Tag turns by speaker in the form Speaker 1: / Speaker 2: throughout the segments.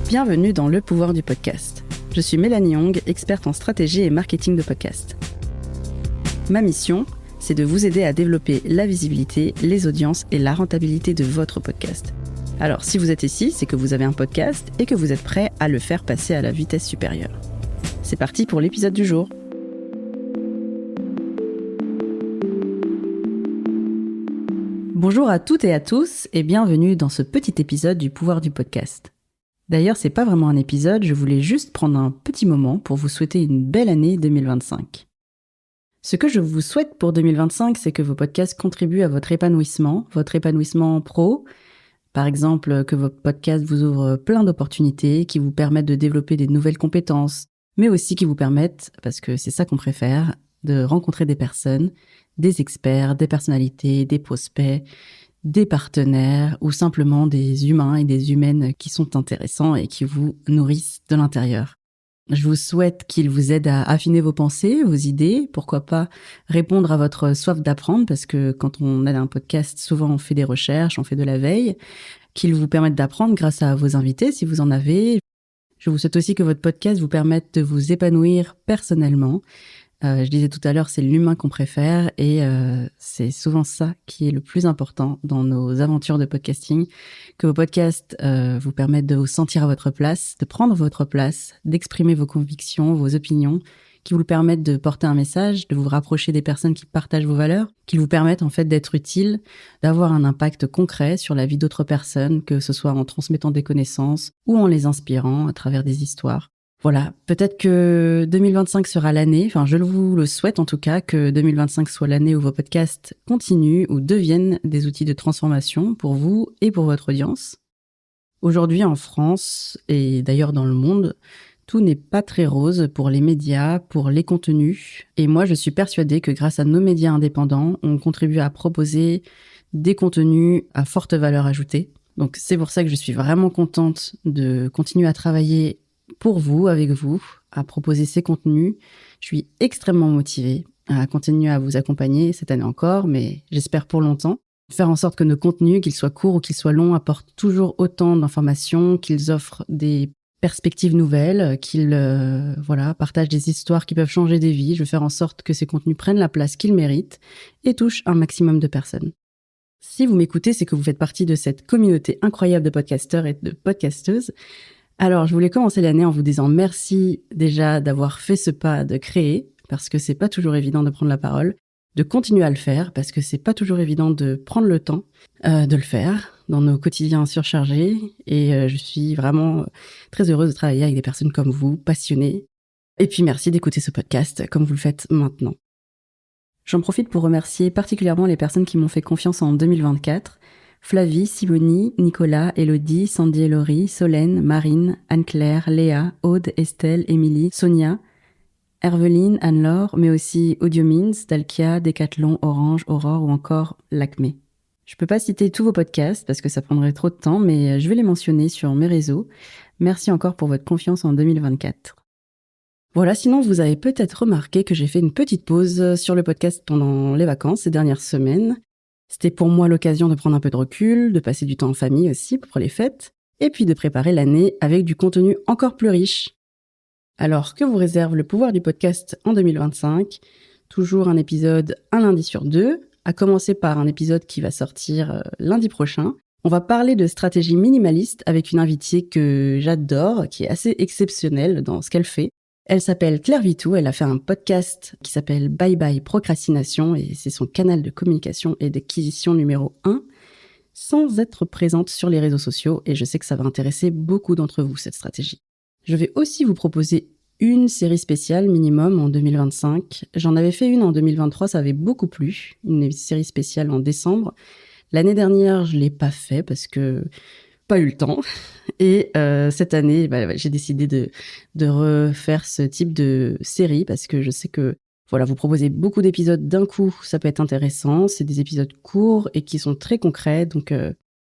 Speaker 1: Bienvenue dans Le Pouvoir du Podcast. Je suis Mélanie Young, experte en stratégie et marketing de podcast. Ma mission, c'est de vous aider à développer la visibilité, les audiences et la rentabilité de votre podcast. Alors, si vous êtes ici, c'est que vous avez un podcast et que vous êtes prêt à le faire passer à la vitesse supérieure. C'est parti pour l'épisode du jour. Bonjour à toutes et à tous et bienvenue dans ce petit épisode du Pouvoir du Podcast. D'ailleurs, c'est pas vraiment un épisode, je voulais juste prendre un petit moment pour vous souhaiter une belle année 2025. Ce que je vous souhaite pour 2025, c'est que vos podcasts contribuent à votre épanouissement pro. Par exemple, que votre podcast vous ouvre plein d'opportunités qui vous permettent de développer des nouvelles compétences, mais aussi qui vous permettent, parce que c'est ça qu'on préfère, de rencontrer des personnes, des experts, des personnalités, des prospects, des partenaires ou simplement des humains et des humaines qui sont intéressants et qui vous nourrissent de l'intérieur. Je vous souhaite qu'ils vous aident à affiner vos pensées, vos idées, pourquoi pas répondre à votre soif d'apprendre, parce que quand on a un podcast, souvent on fait des recherches, on fait de la veille, qu'ils vous permettent d'apprendre grâce à vos invités si vous en avez. Je vous souhaite aussi que votre podcast vous permette de vous épanouir personnellement. Je disais tout à l'heure, c'est l'humain qu'on préfère et c'est souvent ça qui est le plus important dans nos aventures de podcasting, que vos podcasts vous permettent de vous sentir à votre place, de prendre votre place, d'exprimer vos convictions, vos opinions, qui vous permettent de porter un message, de vous rapprocher des personnes qui partagent vos valeurs, qui vous permettent en fait d'être utile, d'avoir un impact concret sur la vie d'autres personnes, que ce soit en transmettant des connaissances ou en les inspirant à travers des histoires. Voilà, peut-être que 2025 sera l'année, je vous le souhaite en tout cas, que 2025 soit l'année où vos podcasts continuent ou deviennent des outils de transformation pour vous et pour votre audience. Aujourd'hui en France, et d'ailleurs dans le monde, tout n'est pas très rose pour les médias, pour les contenus. Et moi, je suis persuadée que grâce à nos médias indépendants, on contribue à proposer des contenus à forte valeur ajoutée. Donc c'est pour ça que je suis vraiment contente de continuer à travailler pour vous, avec vous, à proposer ces contenus. Je suis extrêmement motivée à continuer à vous accompagner cette année encore, mais j'espère pour longtemps. Faire en sorte que nos contenus, qu'ils soient courts ou qu'ils soient longs, apportent toujours autant d'informations, qu'ils offrent des perspectives nouvelles, qu'ils partagent des histoires qui peuvent changer des vies. Je veux faire en sorte que ces contenus prennent la place qu'ils méritent et touchent un maximum de personnes. Si vous m'écoutez, c'est que vous faites partie de cette communauté incroyable de podcasteurs et de podcasteuses. Alors, je voulais commencer l'année en vous disant merci déjà d'avoir fait ce pas de créer, parce que c'est pas toujours évident de prendre la parole, de continuer à le faire, parce que c'est pas toujours évident de prendre le temps de le faire dans nos quotidiens surchargés. Et je suis vraiment très heureuse de travailler avec des personnes comme vous, passionnées. Et puis merci d'écouter ce podcast comme vous le faites maintenant. J'en profite pour remercier particulièrement les personnes qui m'ont fait confiance en 2024. Flavie, Simonie, Nicolas, Elodie, Sandy et Laurie, Solène, Marine, Anne-Claire, Léa, Aude, Estelle, Émilie, Sonia, Herveline, Anne-Laure, mais aussi Audiomins, Dalkia, Decathlon, Orange, Aurore ou encore Lacmé. Je peux pas citer tous vos podcasts parce que ça prendrait trop de temps, mais je vais les mentionner sur mes réseaux. Merci encore pour votre confiance en 2024. Voilà, sinon vous avez peut-être remarqué que j'ai fait une petite pause sur le podcast pendant les vacances ces dernières semaines. C'était pour moi l'occasion de prendre un peu de recul, de passer du temps en famille aussi pour les fêtes, et puis de préparer l'année avec du contenu encore plus riche. Alors, que vous réserve le pouvoir du podcast en 2025 ? Toujours un épisode un lundi sur 2, à commencer par un épisode qui va sortir lundi prochain. On va parler de stratégie minimaliste avec une invitée que j'adore, qui est assez exceptionnelle dans ce qu'elle fait. Elle s'appelle Claire Vitou, elle a fait un podcast qui s'appelle Bye Bye Procrastination et c'est son canal de communication et d'acquisition numéro 1, sans être présente sur les réseaux sociaux et je sais que ça va intéresser beaucoup d'entre vous cette stratégie. Je vais aussi vous proposer une série spéciale minimum en 2025. J'en avais fait une en 2023, ça avait beaucoup plu, une série spéciale en décembre. L'année dernière, je l'ai pas fait parce que pas eu le temps. Et cette année, j'ai décidé de refaire ce type de série parce que je sais que vous proposez beaucoup d'épisodes d'un coup, ça peut être intéressant. C'est des épisodes courts et qui sont très concrets, donc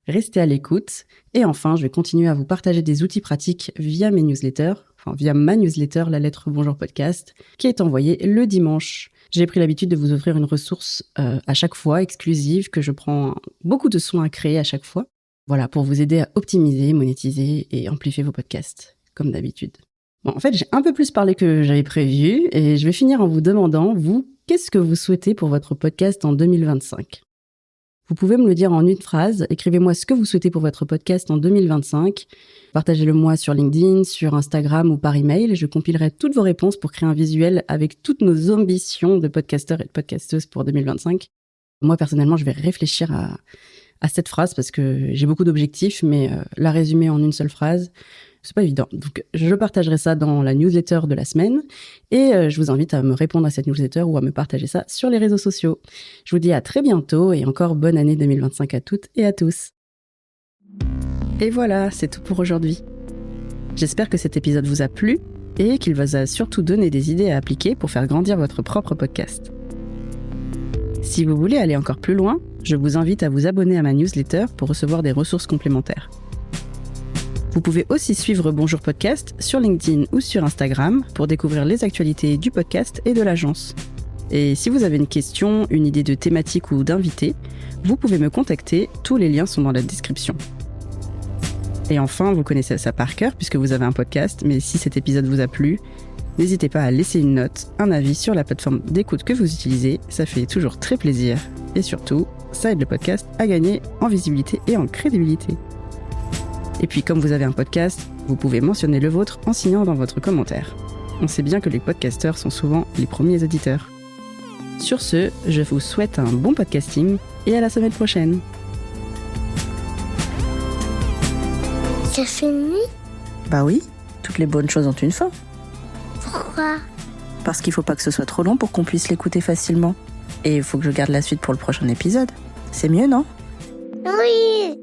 Speaker 1: restez à l'écoute. Et enfin, je vais continuer à vous partager des outils pratiques via mes newsletters, via ma newsletter, la lettre Bonjour Podcast, qui est envoyée le dimanche. J'ai pris l'habitude de vous offrir une ressource à chaque fois, exclusive, que je prends beaucoup de soin à créer à chaque fois. Voilà, pour vous aider à optimiser, monétiser et amplifier vos podcasts, comme d'habitude. Bon, en fait, j'ai un peu plus parlé que j'avais prévu et je vais finir en vous demandant, vous, qu'est-ce que vous souhaitez pour votre podcast en 2025 ? Vous pouvez me le dire en une phrase. Écrivez-moi ce que vous souhaitez pour votre podcast en 2025. Partagez-le moi sur LinkedIn, sur Instagram ou par email. Je compilerai toutes vos réponses pour créer un visuel avec toutes nos ambitions de podcasteurs et de podcasteuses pour 2025. Moi, personnellement, je vais réfléchir à cette phrase parce que j'ai beaucoup d'objectifs, mais la résumer en une seule phrase, c'est pas évident. Donc, je partagerai ça dans la newsletter de la semaine et je vous invite à me répondre à cette newsletter ou à me partager ça sur les réseaux sociaux. Je vous dis à très bientôt et encore bonne année 2025 à toutes et à tous. Et voilà, c'est tout pour aujourd'hui. J'espère que cet épisode vous a plu et qu'il vous a surtout donné des idées à appliquer pour faire grandir votre propre podcast. Si vous voulez aller encore plus loin, je vous invite à vous abonner à ma newsletter pour recevoir des ressources complémentaires. Vous pouvez aussi suivre Bonjour Podcast sur LinkedIn ou sur Instagram pour découvrir les actualités du podcast et de l'agence. Et si vous avez une question, une idée de thématique ou d'invité, vous pouvez me contacter, tous les liens sont dans la description. Et enfin, vous connaissez ça par cœur puisque vous avez un podcast, mais si cet épisode vous a plu, n'hésitez pas à laisser une note, un avis sur la plateforme d'écoute que vous utilisez, ça fait toujours très plaisir. Et surtout, ça aide le podcast à gagner en visibilité et en crédibilité. Et puis comme vous avez un podcast, vous pouvez mentionner le vôtre en signant dans votre commentaire. On sait bien que les podcasteurs sont souvent les premiers auditeurs. Sur ce, je vous souhaite un bon podcasting et à la semaine prochaine.
Speaker 2: C'est fini ?
Speaker 1: Bah oui, toutes les bonnes choses ont une fin.
Speaker 2: Pourquoi ?
Speaker 1: Parce qu'il faut pas que ce soit trop long pour qu'on puisse l'écouter facilement. Et il faut que je garde la suite pour le prochain épisode. C'est mieux, non ?
Speaker 2: Oui.